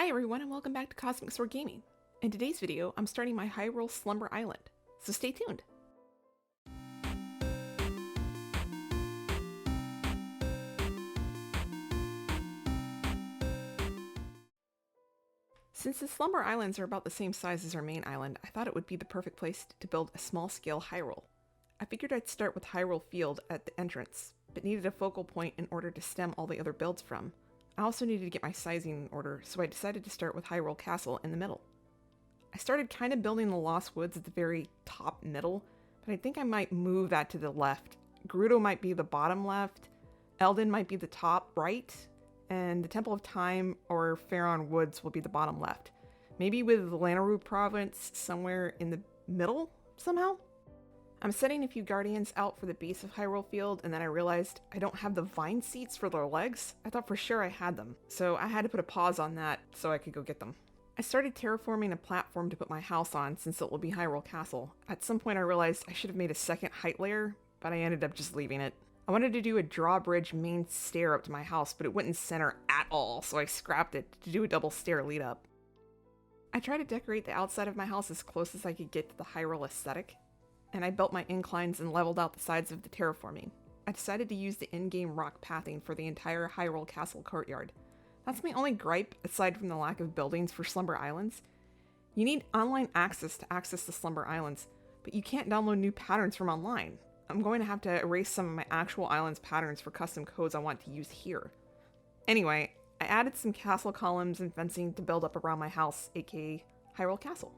Hi everyone and welcome back to Cosmic Sword Gaming. In today's video, I'm starting my Hyrule Slumber Island, so stay tuned. Since the Slumber Islands are about the same size as our main island, I thought it would be the perfect place to build a small-scale Hyrule. I figured I'd start with Hyrule Field at the entrance, but needed a focal point in order to stem all the other builds from. I also needed to get my sizing in order, so I decided to start with Hyrule Castle in the middle. I started kind of building the Lost Woods at the very top middle, but I think I might move that to the left. Gerudo might be the bottom left, Eldin might be the top right, and the Temple of Time or Faron Woods will be the bottom left. Maybe with the Lanayru province somewhere in the middle somehow? I'm setting a few guardians out for the base of Hyrule Field, and then I realized I don't have the vine seats for their legs. I thought for sure I had them, so I had to put a pause on that so I could go get them. I started terraforming a platform to put my house on since it will be Hyrule Castle. At some point I realized I should have made a second height layer, but I ended up just leaving it. I wanted to do a drawbridge main stair up to my house, but it wouldn't center at all, so I scrapped it to do a double stair lead up. I tried to decorate the outside of my house as close as I could get to the Hyrule aesthetic, and I built my inclines and leveled out the sides of the terraforming. I decided to use the in-game rock pathing for the entire Hyrule Castle courtyard. That's my only gripe, aside from the lack of buildings for Slumber Islands. You need online access to access the Slumber Islands, but you can't download new patterns from online. I'm going to have to erase some of my actual islands patterns for custom codes I want to use here. Anyway, I added some castle columns and fencing to build up around my house, aka Hyrule Castle.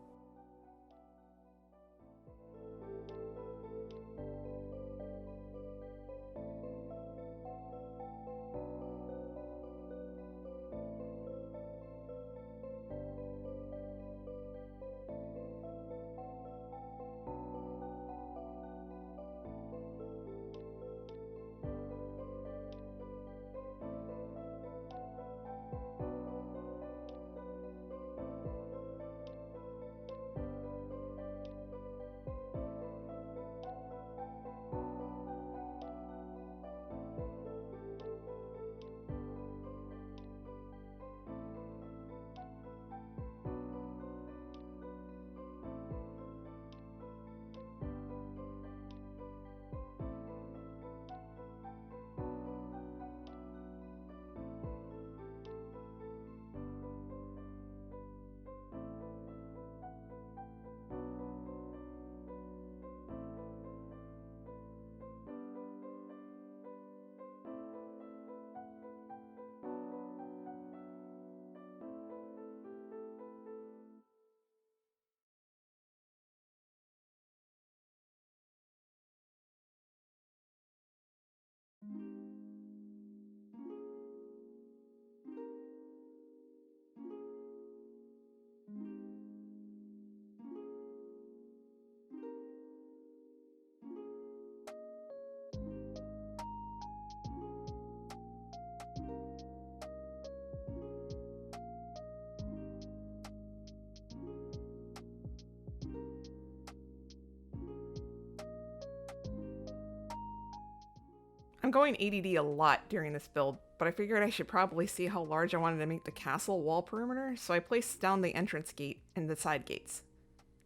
I'm going ADD a lot during this build, but I figured I should probably see how large I wanted to make the castle wall perimeter, so I placed down the entrance gate and the side gates.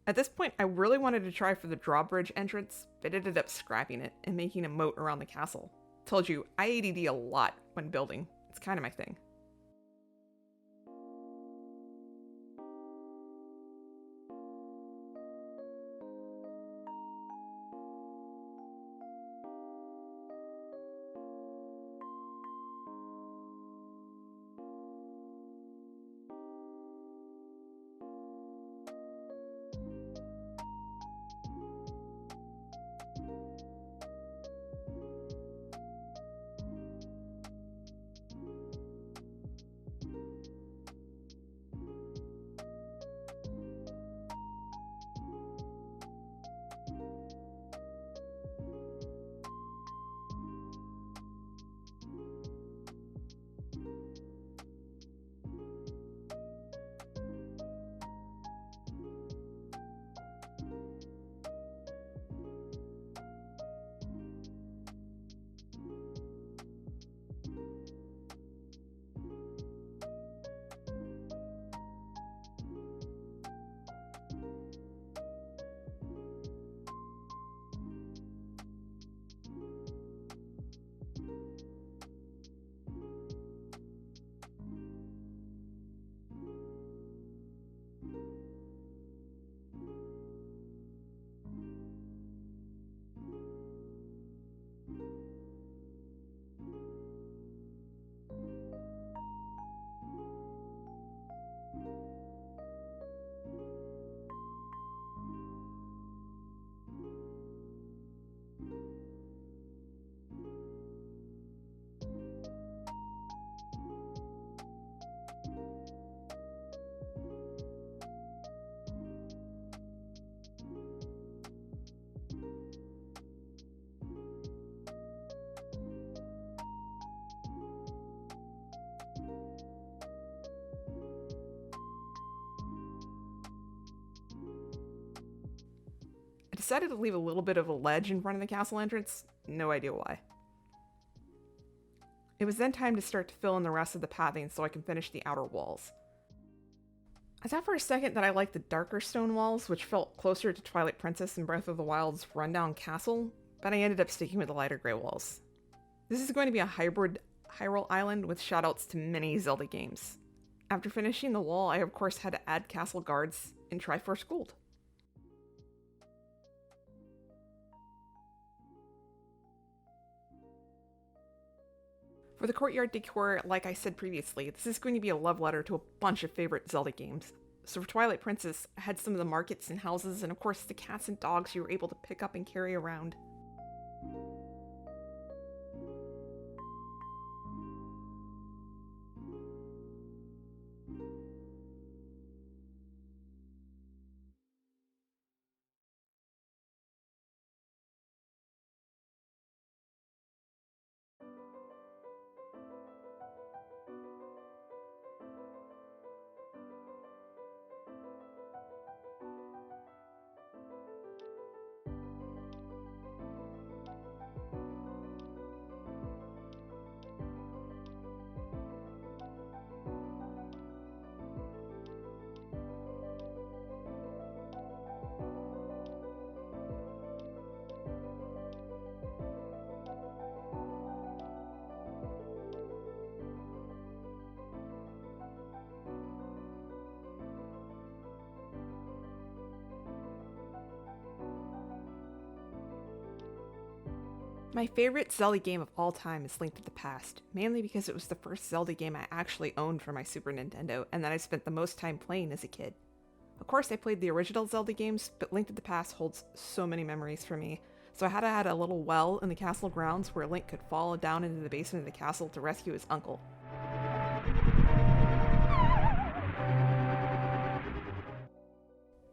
At this point, I really wanted to try for the drawbridge entrance, but ended up scrapping it and making a moat around the castle. Told you, I ADD a lot when building. It's kind of my thing. decided to leave a little bit of a ledge in front of the castle entrance, no idea why. It was then time to start to fill in the rest of the pathing so I can finish the outer walls. I thought for a second that I liked the darker stone walls, which felt closer to Twilight Princess and Breath of the Wild's rundown castle, but I ended up sticking with the lighter gray walls. This is going to be a hybrid Hyrule Island with shoutouts to many Zelda games. After finishing the wall, I of course had to add castle guards in Triforce Gold. For the courtyard decor, like I said previously, this is going to be a love letter to a bunch of favorite Zelda games. So for Twilight Princess, I had some of the markets and houses, and of course the cats and dogs you were able to pick up and carry around. My favorite Zelda game of all time is Link to the Past, mainly because it was the first Zelda game I actually owned for my Super Nintendo and that I spent the most time playing as a kid. Of course I played the original Zelda games, but Link to the Past holds so many memories for me, so I had to add a little well in the castle grounds where Link could fall down into the basement of the castle to rescue his uncle.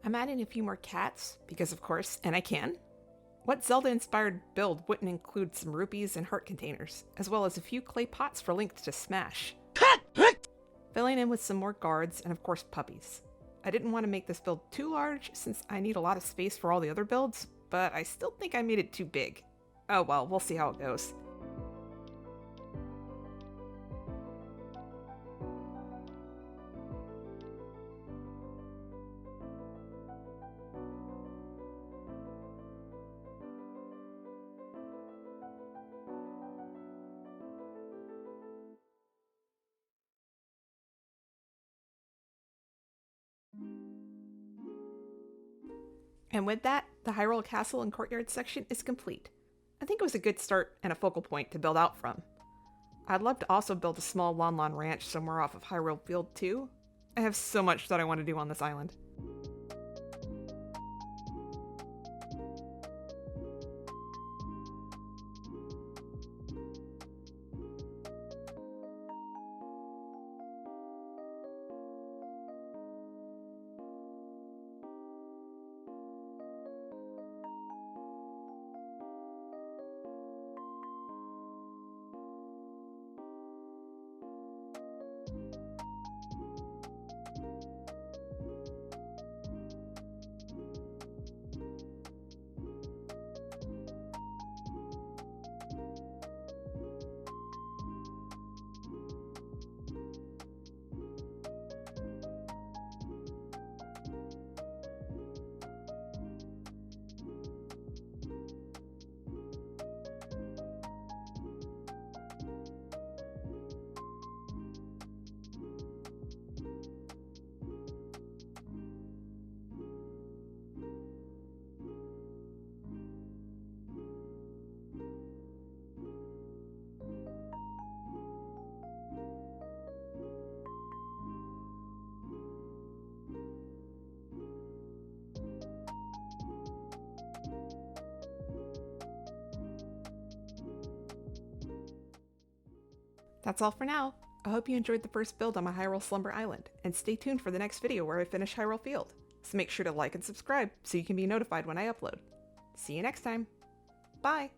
I'm adding a few more cats, because of course, and I can. What Zelda-inspired build wouldn't include some rupees and heart containers, as well as a few clay pots for Link to smash? Filling in with some more guards, and of course puppies. I didn't want to make this build too large, since I need a lot of space for all the other builds, but I still think I made it too big. Oh well, we'll see how it goes. And with that, the Hyrule Castle and Courtyard section is complete. I think it was a good start and a focal point to build out from. I'd love to also build a small Lon Lon ranch somewhere off of Hyrule Field too. I have so much that I want to do on this island. That's all for now. I hope you enjoyed the first build on my Hyrule Slumber Island, and stay tuned for the next video where I finish Hyrule Field. So make sure to like and subscribe so you can be notified when I upload. See you next time. Bye!